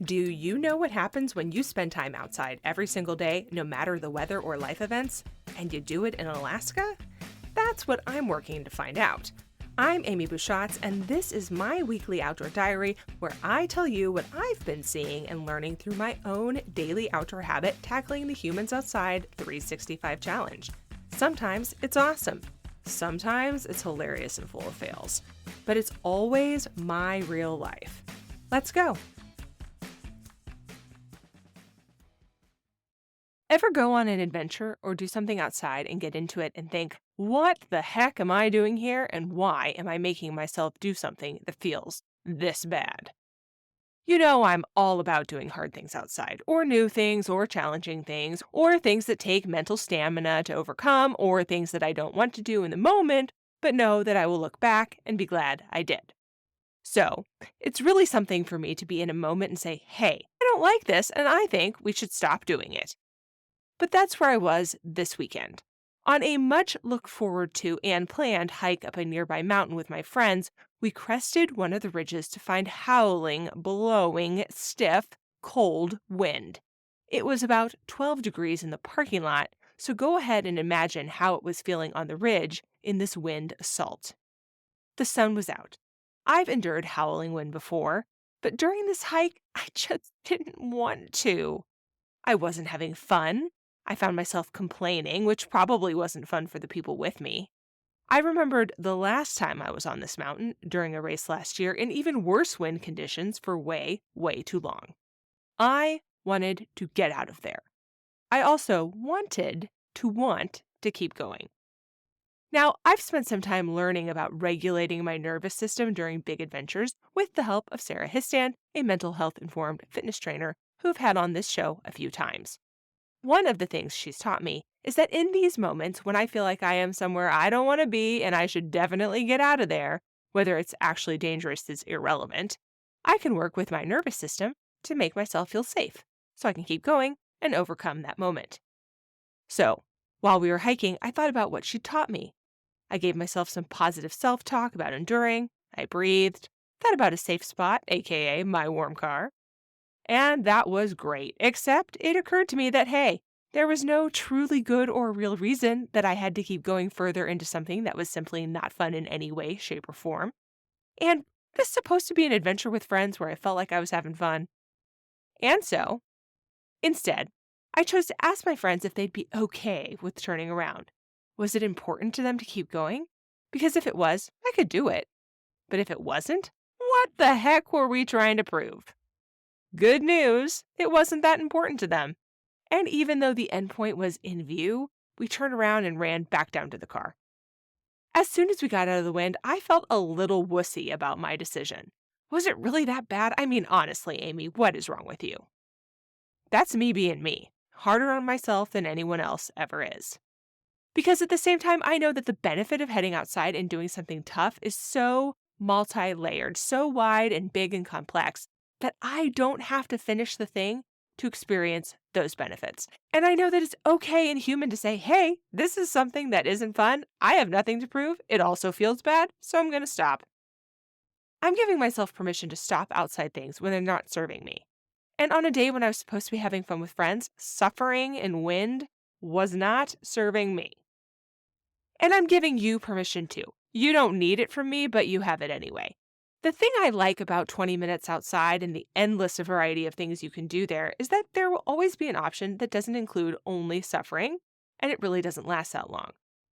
Do you know what happens when you spend time outside every single day, no matter the weather or life events, and you do it in Alaska? That's what I'm working to find out. I'm Amy Bouchatz, and this is my weekly outdoor diary where I tell you what I've been seeing and learning through my own daily outdoor habit tackling the Humans Outside 365 challenge. Sometimes it's awesome. Sometimes it's hilarious and full of fails. But it's always my real life. Let's go. Ever go on an adventure or do something outside and get into it and think, what the heck am I doing here and why am I making myself do something that feels this bad? You know I'm all about doing hard things outside, or new things, or challenging things, or things that take mental stamina to overcome, or things that I don't want to do in the moment, but know that I will look back and be glad I did. So, it's really something for me to be in a moment and say, hey, I don't like this and I think we should stop doing it. But that's where I was this weekend. On a much looked forward to and planned hike up a nearby mountain with my friends, we crested one of the ridges to find howling, blowing, stiff, cold wind. It was about 12 degrees in the parking lot, so go ahead and imagine how it was feeling on the ridge in this wind assault. The sun was out. I've endured howling wind before, but during this hike, I just didn't want to. I wasn't having fun. I found myself complaining, which probably wasn't fun for the people with me. I remembered the last time I was on this mountain during a race last year in even worse wind conditions for way, way too long. I wanted to get out of there. I also wanted to keep going. Now, I've spent some time learning about regulating my nervous system during big adventures with the help of Sarah Histan, a mental health-informed fitness trainer who I've had on this show a few times. One of the things she's taught me is that in these moments when I feel like I am somewhere I don't want to be and I should definitely get out of there, whether it's actually dangerous is irrelevant, I can work with my nervous system to make myself feel safe so I can keep going and overcome that moment. So, while we were hiking, I thought about what she taught me. I gave myself some positive self-talk about enduring, I breathed, thought about a safe spot, aka my warm car. And that was great, except it occurred to me that, hey, there was no truly good or real reason that I had to keep going further into something that was simply not fun in any way, shape, or form. And this is supposed to be an adventure with friends where I felt like I was having fun. And so, instead, I chose to ask my friends if they'd be okay with turning around. Was it important to them to keep going? Because if it was, I could do it. But if it wasn't, what the heck were we trying to prove? Good news, it wasn't that important to them. And even though the endpoint was in view, we turned around and ran back down to the car. As soon as we got out of the wind, I felt a little wussy about my decision. Was it really that bad? I mean, honestly, Amy, what is wrong with you? That's me being me, harder on myself than anyone else ever is. Because at the same time, I know that the benefit of heading outside and doing something tough is so multi-layered, so wide and big and complex, that I don't have to finish the thing to experience those benefits. And I know that it's okay and human to say, hey, this is something that isn't fun. I have nothing to prove. It also feels bad, so I'm going to stop. I'm giving myself permission to stop outside things when they're not serving me. And on a day when I was supposed to be having fun with friends, suffering in wind was not serving me. And I'm giving you permission too. You don't need it from me, but you have it anyway. The thing I like about 20 minutes outside and the endless variety of things you can do there is that there will always be an option that doesn't include only suffering, and it really doesn't last that long.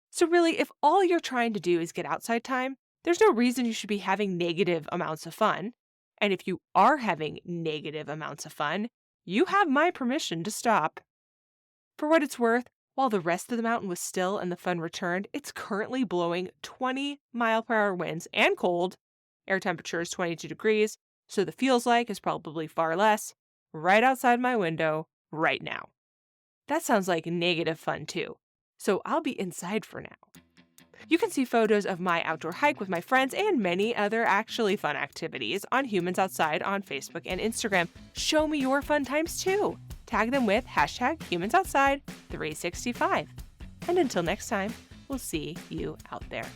So really, if all you're trying to do is get outside time, there's no reason you should be having negative amounts of fun. And if you are having negative amounts of fun, you have my permission to stop. For what it's worth, while the rest of the mountain was still and the fun returned, it's currently blowing 20-mile-per-hour winds and cold. Air temperature is 22 degrees, so the feels like is probably far less, right outside my window right now. That sounds like negative fun too, so I'll be inside for now. You can see photos of my outdoor hike with my friends and many other actually fun activities on Humans Outside on Facebook and Instagram. Show me your fun times too. Tag them with #HumansOutside365. And until next time, we'll see you out there.